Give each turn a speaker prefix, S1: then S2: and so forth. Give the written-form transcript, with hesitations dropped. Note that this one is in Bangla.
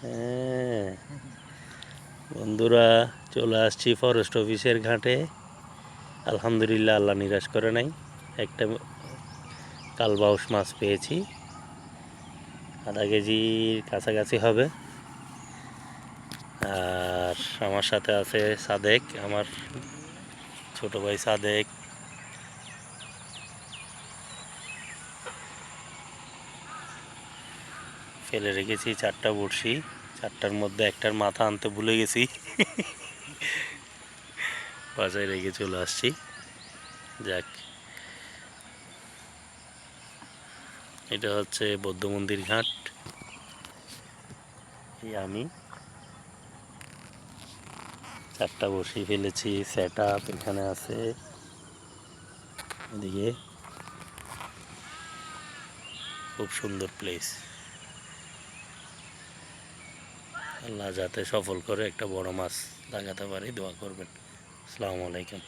S1: হ্যাঁ বন্ধুরা, চলে আসছি ফরেস্ট অফিসের ঘাটে। আলহামদুলিল্লাহ, আল্লাহ নিরাশ করে নাই। একটা কালবাউস মাছ পেয়েছি, আধা কেজির কাছাকাছি হবে। আর আমার সাথে আছে সাদেক, আমার ছোট ভাই সাদেক। ফেলে রেখেছি 4টা বড়শি, 4টার মধ্যে একটার মাথা আনতে ভুলে গেছি। বাসায় রেখে চলে আসছি। যাক, এটা হচ্ছে বৌদ্ধ মন্দির ঘাট। এই আমি 4টা বড়শি ফেলেছি, সেট আপ এখানে আছে। এদিকে খুব সুন্দর প্লেস। আল্লাহ যাতে সফল করে একটা বড় মাছ লাগাতে পারি, দোয়া করবেন। আসসালামু আলাইকুম।